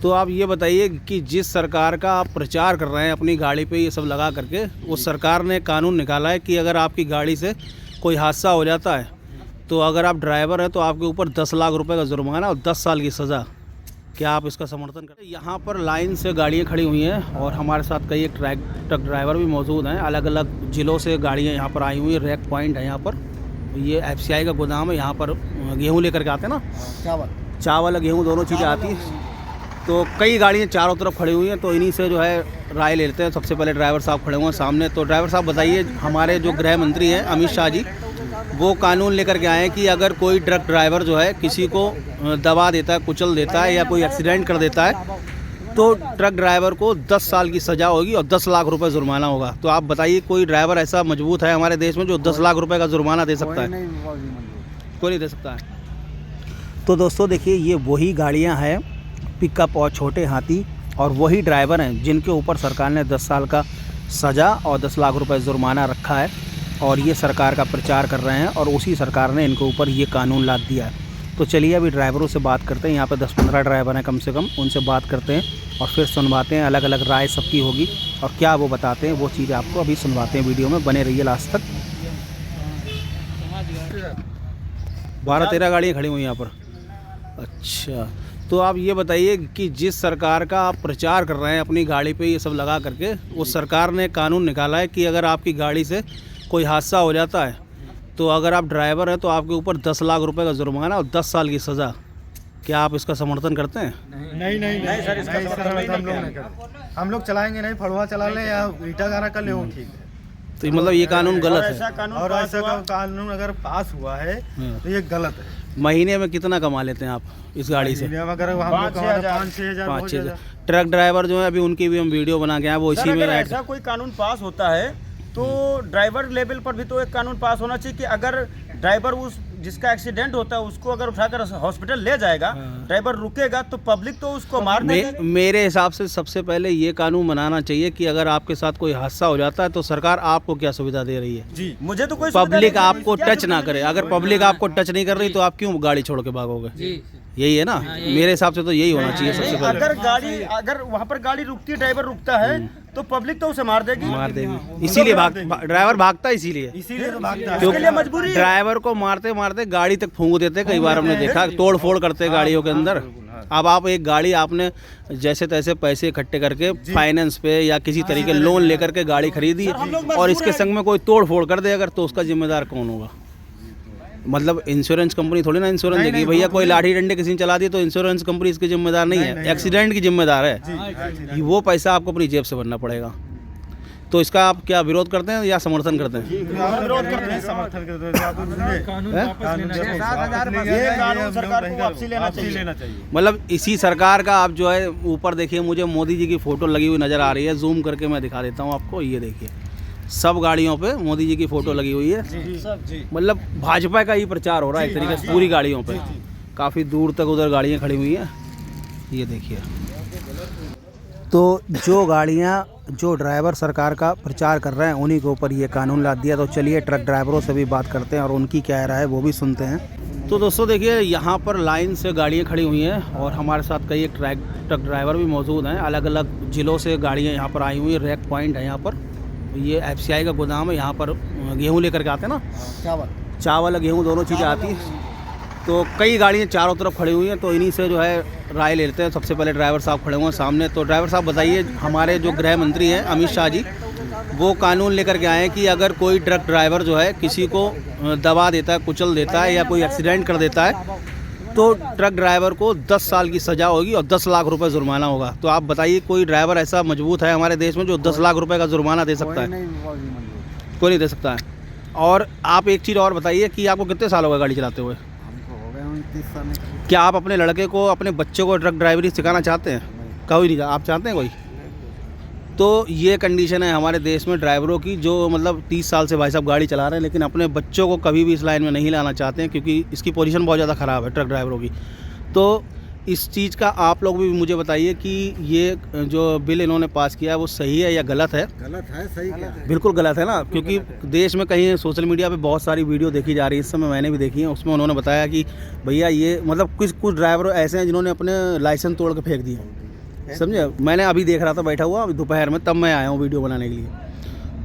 तो आप ये बताइए कि जिस सरकार का आप प्रचार कर रहे हैं अपनी गाड़ी पे ये सब लगा करके, उस सरकार ने कानून निकाला है कि अगर आपकी गाड़ी से कोई हादसा हो जाता है तो अगर आप ड्राइवर हैं तो आपके ऊपर 10 लाख रुपए का जुर्माना और 10 साल की सज़ा। क्या आप इसका समर्थन करते हैं? यहाँ पर लाइन से गाड़ियाँ खड़ी हुई हैं और हमारे साथ कई एक ट्रक ड्राइवर भी मौजूद हैं। अलग अलग ज़िलों से गाड़ियाँ यहाँ पर आई हुई हैं। रैक पॉइंट है यहाँ पर, ये FCI का गोदाम है। यहाँ पर गेहूँ लेकर के आते हैं ना, चावल गेहूँ दोनों चीज़ें आती हैं। तो कई गाड़ियाँ चारों तरफ खड़ी हुई हैं, तो इन्हीं से जो है राय ले लेते हैं। सबसे पहले ड्राइवर साहब खड़े हुए हैं सामने। तो ड्राइवर साहब बताइए, हमारे जो गृह मंत्री हैं अमित शाह जी, वो कानून लेकर के आए हैं कि अगर कोई ट्रक ड्राइवर जो है किसी को दबा देता है, कुचल देता है या कोई एक्सीडेंट कर देता है तो ट्रक ड्राइवर को 10 साल की सज़ा होगी और 10 लाख रुपए जुर्माना होगा। तो आप बताइए, कोई ड्राइवर ऐसा मजबूत है हमारे देश में जो 10 लाख रुपए का जुर्माना दे सकता है? कोई नहीं दे सकता है। तो दोस्तों देखिए, ये वही गाड़ियाँ हैं, पिकअप और छोटे हाथी, और वही ड्राइवर हैं जिनके ऊपर सरकार ने 10 साल का सज़ा और 10 लाख रुपए जुर्माना रखा है। और ये सरकार का प्रचार कर रहे हैं और उसी सरकार ने इनके ऊपर ये कानून लाद दिया है। तो चलिए अभी ड्राइवरों से बात करते हैं। यहाँ पे 10-15 ड्राइवर हैं कम से कम, उनसे बात करते हैं और फिर सुनवाते हैं। अलग अलग राय सबकी होगी और क्या वो बताते हैं वो चीज़ आपको अभी सुनवाते हैं। वीडियो में बने रहिए लास्ट तक। 12-13 गाड़ियाँ खड़ी हुई यहाँ पर। अच्छा, तो आप ये बताइए कि जिस सरकार का आप प्रचार कर रहे हैं अपनी गाड़ी पे ये सब लगा करके, उस सरकार ने कानून निकाला है कि अगर आपकी गाड़ी से कोई हादसा हो जाता है तो अगर आप ड्राइवर हैं तो आपके ऊपर 10 लाख रुपए का जुर्माना और 10 साल की सज़ा। क्या आप इसका समर्थन करते हैं? नहीं सर, इसका समर्थन हम लोग नहीं करते। हम लोग चलाएंगे नहीं, फड़ुआ चला लें या ईटा गारा कर लें, वो ठीक है। तो मतलब ये कानून गलत है, और ऐसा कानून अगर पास हुआ है तो ये गलत है। महीने में कितना कमा लेते हैं आप इस गाड़ी से? अगर 5-6 हज़ार। ट्रक ड्राइवर जो है अभी उनकी भी हम वीडियो बना के आए, वो इसी में ऐसा कोई कानून पास होता है तो ड्राइवर लेवल पर भी तो एक कानून पास होना चाहिए कि अगर ड्राइवर उस जिसका एक्सीडेंट होता है उसको अगर उठाकर हॉस्पिटल ले जाएगा, ड्राइवर रुकेगा तो पब्लिक तो उसको मार देगी। मेरे हिसाब से सबसे पहले ये कानून बनाना चाहिए कि अगर आपके साथ कोई हादसा हो जाता है तो सरकार आपको क्या सुविधा दे रही है? जी, मुझे तो कोई पब्लिक आपको टच ना करे। अगर पब्लिक आपको टच नहीं कर रही तो आप क्यों गाड़ी छोड़ के भागोगे? यही है ना, मेरे हिसाब से तो यही होना चाहिए सबसे पहले। अगर वहाँ पर गाड़ी रुकती है, ड्राइवर रुकता है तो पब्लिक तो उसे मार देगी। इसीलिए ड्राइवर भागता है, इसीलिए तो भागता है। क्योंकि मजबूरी है। ड्राइवर को मारते मारते गाड़ी तक फूंक देते, कई बार हमने देखा, तोड़ फोड़ करते गाड़ियों के अंदर। अब आप एक गाड़ी आपने जैसे तैसे पैसे इकट्ठे करके फाइनेंस पे या किसी तरीके लोन लेकर के गाड़ी खरीदी और इसके संग में कोई तोड़ फोड़ कर दे अगर, तो उसका जिम्मेदार कौन होगा? मतलब इंश्योरेंस कंपनी थोड़ी ना इंश्योरेंस देगी। भैया कोई लाठी डंडे किसी ने चला दी तो इंश्योरेंस कंपनी इसकी जिम्मेदार नहीं है, एक्सीडेंट की जिम्मेदार है। वो पैसा आपको अपनी जेब से भरना पड़ेगा। तो इसका आप क्या विरोध करते हैं या समर्थन करते हैं? विरोध करते हैं, समर्थन करते हैं। मतलब इसी सरकार का आप जो है ऊपर देखिए, मुझे मोदी जी की फोटो लगी हुई नज़र आ रही है। जूम करके मैं दिखा देता हूँ आपको, ये देखिए सब गाड़ियों पे मोदी जी की फोटो लगी हुई है। मतलब भाजपा का ही प्रचार हो रहा है एक तरीके से पूरी गाड़ियों पे। काफ़ी दूर तक उधर गाड़ियाँ खड़ी हुई हैं, ये देखिए। तो जो गाड़ियाँ, जो ड्राइवर सरकार का प्रचार कर रहे हैं उन्हीं के ऊपर ये कानून लाद दिया। तो चलिए ट्रक ड्राइवरों से भी बात करते हैं और उनकी क्या राय है वो भी सुनते हैं। तो दोस्तों देखिए, यहाँ पर लाइन से गाड़ियाँ खड़ी हुई हैं और हमारे साथ कई एक ट्रक ड्राइवर भी मौजूद हैं। अलग अलग ज़िलों से गाड़ियाँ यहाँ पर आई हुई हैं। रैक पॉइंट है यहाँ पर, ये FCI का गोदाम है। यहाँ पर गेहूँ लेकर के आते हैं ना, चावल गेहूँ दोनों चीज़ें आती हैं। तो कई गाड़ियाँ चारों तरफ खड़ी हुई हैं, तो इन्हीं से जो है राय ले लेते हैं। सबसे पहले ड्राइवर साहब खड़े हुए हैं सामने। तो ड्राइवर साहब बताइए, हमारे जो गृह मंत्री हैं अमित शाह जी, वो कानून लेकर के आए हैं कि अगर कोई ट्रक ड्राइवर जो है किसी को दबा देता है, कुचल देता है या कोई एक्सीडेंट कर देता है तो ट्रक ड्राइवर को 10 साल की सज़ा होगी और 10 लाख रुपए जुर्माना होगा। तो आप बताइए, कोई ड्राइवर ऐसा मजबूत है हमारे देश में जो 10 लाख रुपए का जुर्माना दे सकता है? कोई नहीं दे सकता है। और आप एक चीज़ और बताइए कि आपको कितने साल हो गए गाड़ी चलाते हुए? हमको हो गए 29 साल। क्या आप अपने लड़के को, अपने बच्चे को ट्रक ड्राइवरी सिखाना चाहते हैं? कोई नहीं। आप चाहते हैं कोई? तो ये कंडीशन है हमारे देश में ड्राइवरों की, जो मतलब 30 साल से भाई साहब गाड़ी चला रहे हैं लेकिन अपने बच्चों को कभी भी इस लाइन में नहीं लाना चाहते हैं, क्योंकि इसकी पोजीशन बहुत ज़्यादा ख़राब है ट्रक ड्राइवरों की। तो इस चीज़ का आप लोग भी मुझे बताइए कि ये जो बिल इन्होंने पास किया है वो सही है या गलत है? गलत है, सही क्या है? बिल्कुल गलत है ना, क्योंकि देश में कहीं सोशल मीडिया पे बहुत सारी वीडियो देखी जा रही है, इस समय मैंने भी देखी है। उसमें उन्होंने बताया कि भैया ये मतलब कुछ ड्राइवर ऐसे हैं जिन्होंने अपने लाइसेंस तोड़ के फेंक दिए। समझे। मैंने अभी देख रहा था बैठा हुआ अभी दोपहर में, तब मैं आया हूँ वीडियो बनाने के लिए।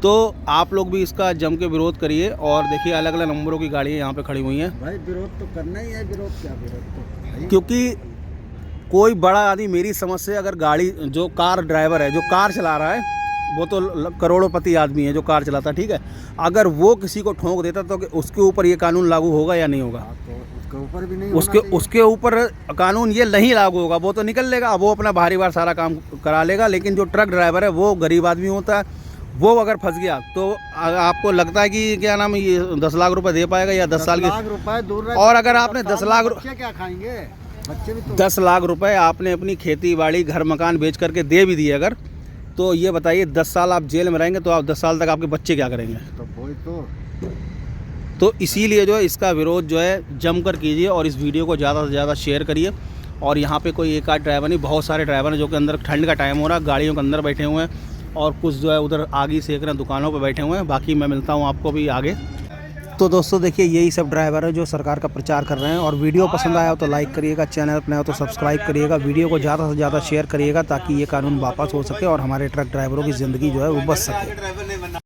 तो आप लोग भी इसका जम के विरोध करिए। और देखिए अलग अलग नंबरों की गाड़ियाँ यहाँ पे खड़ी हुई हैं भाई, विरोध तो करना ही है। विरोध क्या, विरोध तो भाई। क्योंकि कोई बड़ा आदमी, मेरी समझ से अगर गाड़ी, जो कार ड्राइवर है जो कार चला रहा है, वो तो करोड़पति आदमी है जो कार चलाता है, ठीक है, अगर वो किसी को ठोक देता तो उसके ऊपर ये कानून लागू होगा या नहीं होगा? तो उसके ऊपर भी नहीं उसके ऊपर कानून ये नहीं लागू होगा। वो तो निकल लेगा, वो अपना भारी बार सारा काम करा लेगा, लेकिन जो ट्रक ड्राइवर है वो गरीब आदमी होता है, वो अगर फंस गया तो आपको लगता है कि क्या नाम, ये 10 लाख रुपए दे पाएगा या 10 साल 10 लाख रुपए दूर। और अगर आपने 10 लाख बच्चे क्या खाएंगे? बच्चे भी तो 10 लाख रुपए आपने अपनी खेती बाड़ी घर मकान बेच करके दे भी दिए अगर, तो ये बताइए 10 साल आप जेल में रहेंगे तो आप 10 साल तक आपके बच्चे क्या करेंगे? तो वही तो इसीलिए जो है इसका विरोध जो है जम कर कीजिए और इस वीडियो को ज़्यादा से ज़्यादा शेयर करिए। और यहाँ पे कोई एक आध ड्राइवर नहीं, बहुत सारे ड्राइवर हैं जो कि अंदर ठंड का टाइम हो रहा है, गाड़ियों के अंदर बैठे हुए हैं और कुछ जो है उधर आगे सेक रहे हैं, दुकानों पे बैठे हुए हैं। बाकी मैं मिलता हूँ आपको भी आगे। तो दोस्तों देखिए यही सब ड्राइवर है जो सरकार का प्रचार कर रहे हैं। और वीडियो पसंद आया हो तो लाइक करिएगा, चैनल पर नया हो तो सब्सक्राइब करिएगा, वीडियो को ज़्यादा से ज़्यादा शेयर करिएगा ताकि ये कानून वापस हो सके और हमारे ट्रक ड्राइवरों की ज़िंदगी जो है वो बच सके।